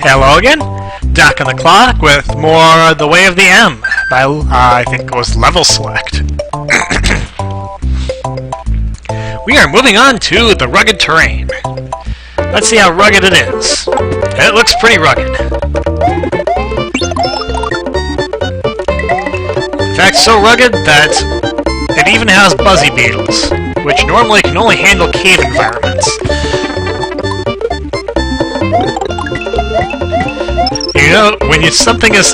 Hello again, Doc on the clock with more The Way of the M by, I think it was Level Select. We are moving on to the rugged terrain. Let's see how rugged it is. It looks pretty rugged. In fact, so rugged that it even has buzzy beetles, which normally can only handle cave environments. You know, when something has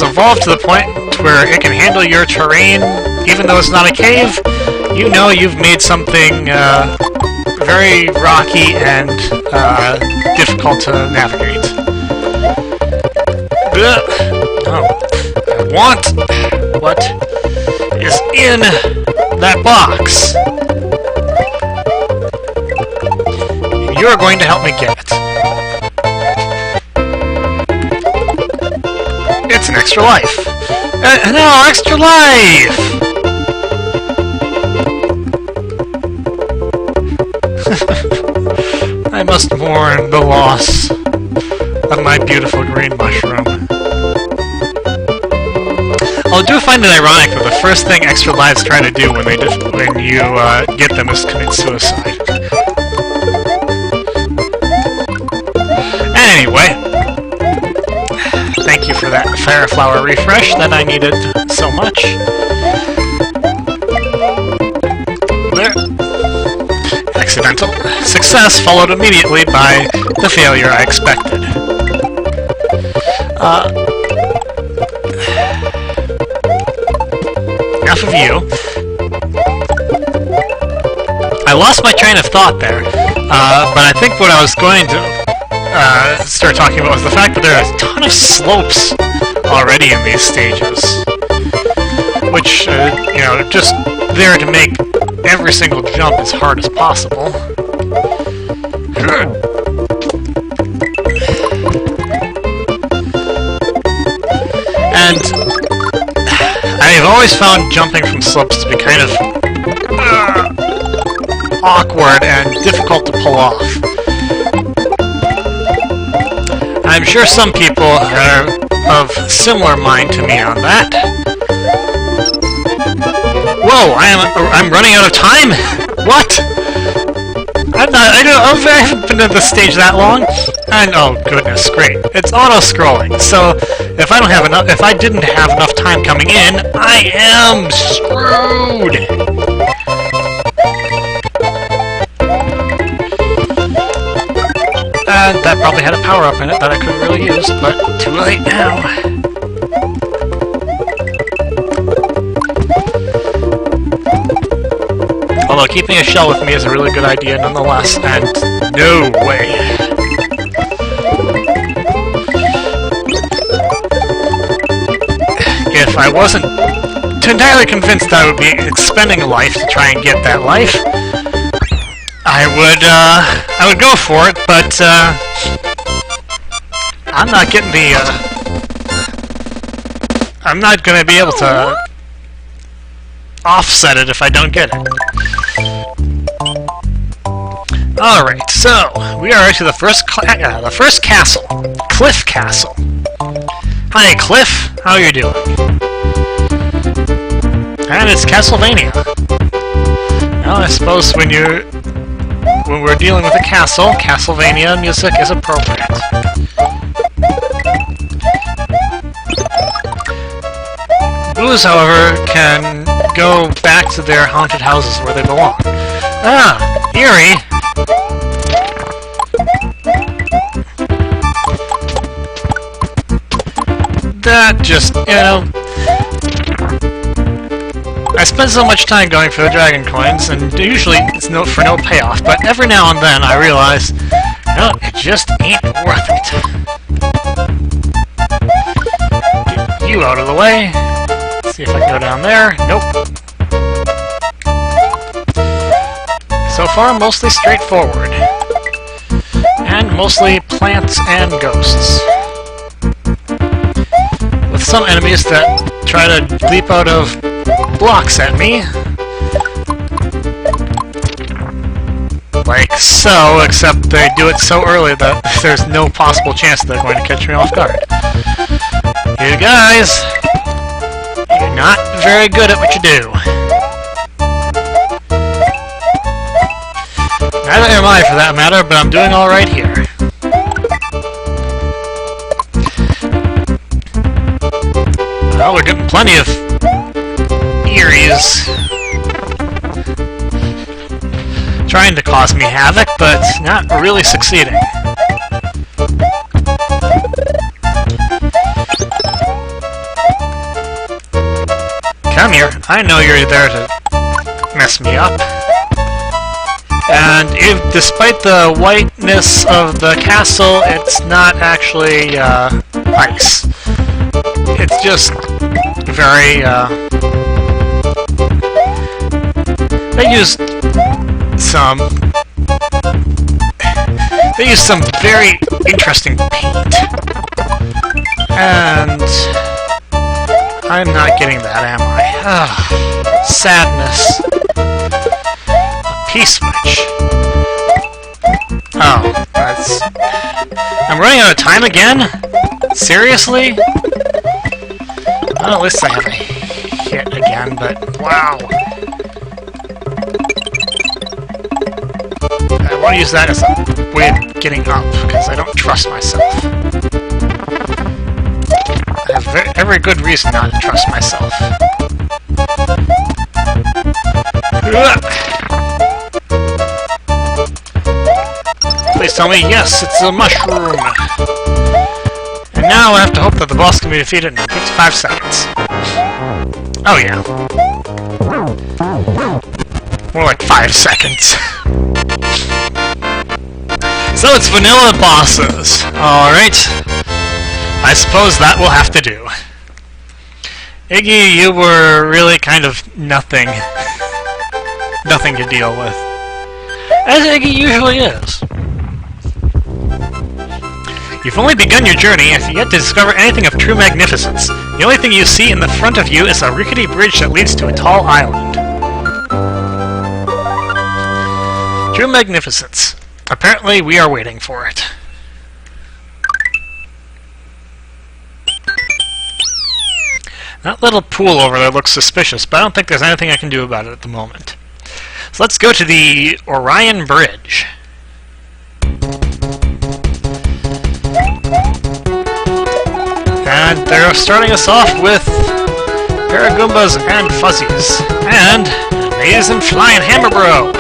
evolved to the point where it can handle your terrain, even though it's not a cave, you know you've made something very rocky and difficult to navigate. Oh, I want what is in that box. You're going to help me get it. It's an extra life. No, extra life! I must mourn the loss of my beautiful green mushroom. I do find it ironic that the first thing extra lives try to do when you get them is commit suicide. Anyway, thank you for that Fire Flower refresh that I needed so much. There. Accidental success followed immediately by the failure I expected. Enough of you. I lost my train of thought there, but I think what I was going to start talking about was the fact that there are a ton of slopes already in these stages, which, you know, just there to make every single jump as hard as possible. And I've always found jumping from slopes to be kind of awkward and difficult to pull off. I'm sure some people are of similar mind to me on that. Whoa! I'm running out of time. What? I haven't been at this stage that long. And oh goodness, great! It's auto-scrolling. So if I didn't have enough time coming in, I am screwed. That probably had a power-up in it that I couldn't really use, but too late now. Although keeping a shell with me is a really good idea nonetheless, and no way. If I wasn't entirely convinced I would be expending a life to try and get that life, I would go for it, but I'm not getting the I'm not gonna be able to offset it if I don't get it. Alright, so we are to the first castle, Cliff Castle. Hi, Cliff. How you doing? And it's Castlevania. Well, I suppose when we're dealing with a castle, Castlevania music is appropriate. Blues, however, can go back to their haunted houses where they belong. Ah, eerie. That just, you know, I spend so much time going for the dragon coins, and usually it's for no payoff, but every now and then I realize, no, it just ain't worth it. Get you out of the way. See if I can go down there. Nope. So far, mostly straightforward. And mostly plants and ghosts. With some enemies that try to leap out of blocks at me. like so, except they do it so early that there's no possible chance they're going to catch me off guard. You guys, you're not very good at what you do. Neither am I, for that matter, but I'm doing alright here. Well, we're getting plenty of Eerie's trying to cause me havoc, but not really succeeding. Come here. I know you're there to mess me up. And if, despite the whiteness of the castle, it's not actually ice. It's just very, they used some very interesting paint. And I'm not getting that, am I? Sadness. P-switch. Oh, that's... I'm running out of time again? Seriously? Well, at least I have a hit again, but wow. I want to use that as a way of getting up, because I don't trust myself. I have every good reason not to trust myself. Please tell me, yes, it's a mushroom! And now I have to hope that the boss can be defeated in 55 seconds. Oh yeah. More like 5 seconds. So it's vanilla bosses. Alright. I suppose that will have to do. Iggy, you were really kind of nothing. Nothing to deal with. As Iggy usually is. You've only begun your journey and have yet to discover anything of true magnificence. The only thing you see in the front of you is a rickety bridge that leads to a tall island. True magnificence. Apparently we are waiting for it. That little pool over there looks suspicious, but I don't think there's anything I can do about it at the moment. So let's go to the Orion Bridge. And they're starting us off with Paragoombas and Fuzzies. And Amazing Flying Hammer Bro!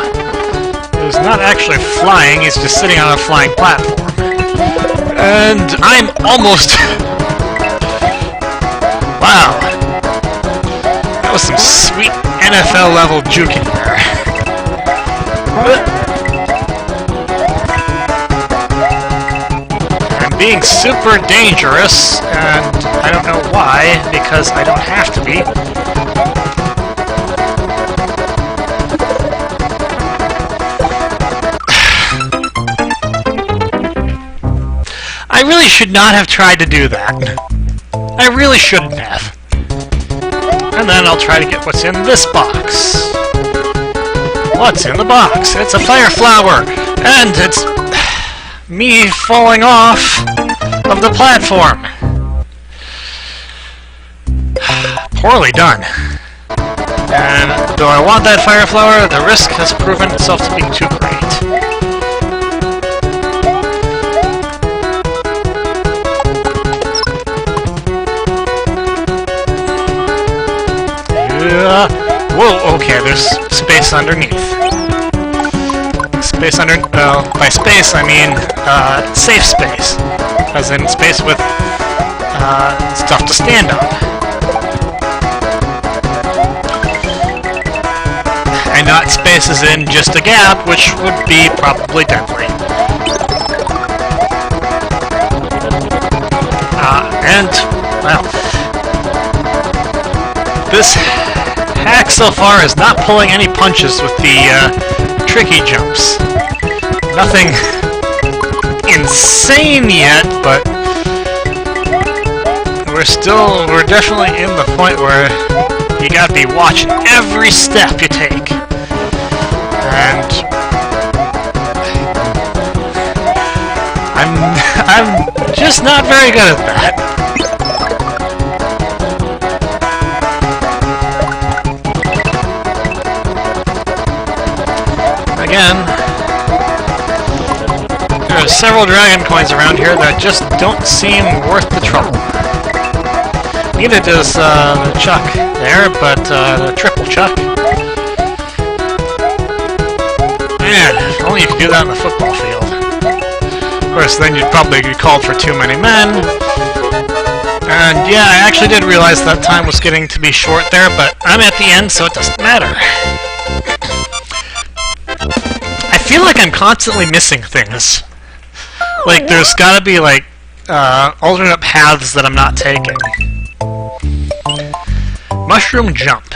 Who's not actually flying, he's just sitting on a flying platform. And I'm almost... Wow. That was some sweet NFL level juking there. I'm being super dangerous, and I don't know why, because I don't have to be. I really should not have tried to do that. I really shouldn't have. And then I'll try to get what's in this box. What's in the box? It's a fire flower! And it's... me falling off of the platform. Poorly done. And though I want that fire flower, the risk has proven itself to be too great. Whoa, okay, there's space underneath. Space under... well, by space I mean, safe space. As in space with, stuff to stand on. And not space as in just a gap, which would be probably deadly. And, well... this hack so far is not pulling any punches with the, tricky jumps. Nothing insane yet, but we're definitely in the point where you gotta be watching every step you take. And just not very good at that. Again, there are several dragon coins around here that just don't seem worth the trouble. Neither does the chuck there, but the triple chuck. Man, if only you could do that in the football field. Of course, then you'd probably be called for too many men. And yeah, I actually did realize that time was getting to be short there, but I'm at the end, so it doesn't matter. I feel like I'm constantly missing things. Like, there's gotta be, like, alternate paths that I'm not taking. Mushroom jump.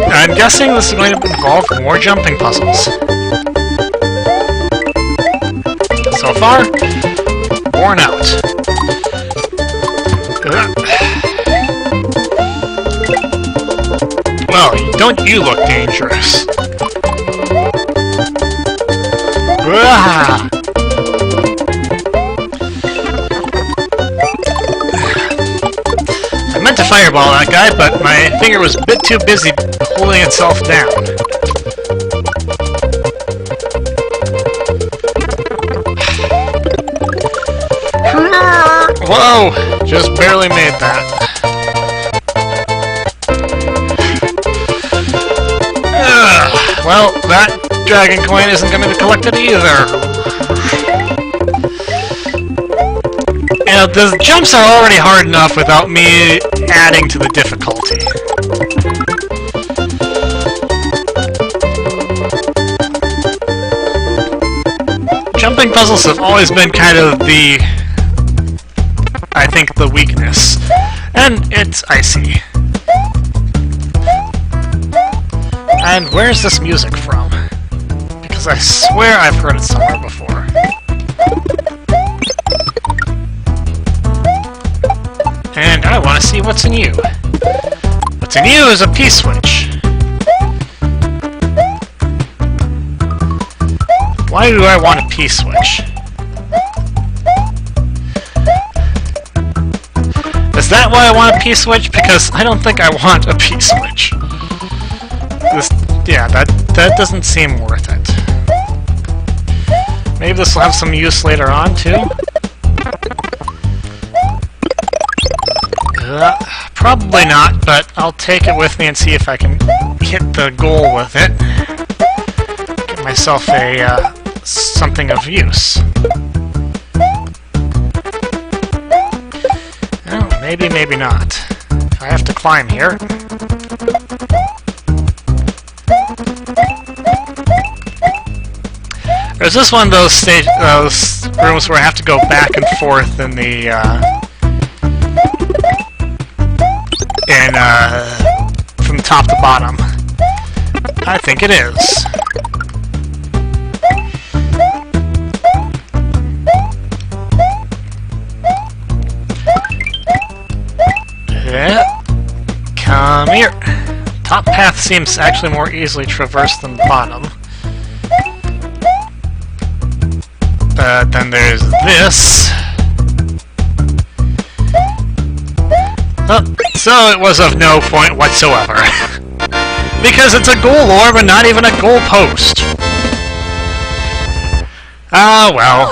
I'm guessing this is going to involve more jumping puzzles. So far, worn out. Well, don't you look dangerous. I meant to fireball that guy, but my finger was a bit too busy holding itself down. Whoa! Just barely made that. Well, that dragon coin isn't going to be collected either. You know, the jumps are already hard enough without me adding to the difficulty. Jumping puzzles have always been kind of the... I think the weakness. And it's icy. And where's this music from? Because I swear I've heard it somewhere before. And I want to see what's in you. What's in you is a P-switch. Why do I want a P-switch? Is that why I want a P-switch? Because I don't think I want a P-switch. Yeah, that doesn't seem worth it. Maybe this will have some use later on, too? Probably not, but I'll take it with me and see if I can hit the goal with it. Get myself a, something of use. Well, maybe, maybe not. I have to climb here. There's this one of those rooms where I have to go back and forth in the, from top to bottom. I think it is. Yeah. Come here. Top path seems actually more easily traversed than the bottom. But then there's this. Oh, so it was of no point whatsoever. Because it's a goal orb and not even a goal post. Ah, well.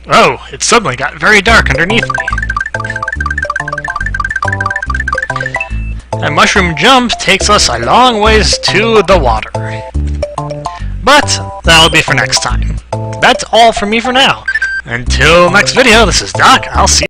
Oh, it suddenly got very dark underneath me. A mushroom jump takes us a long ways to the water. But that'll be for next time. That's all from me for now. Until next video, this is Doc. I'll see you.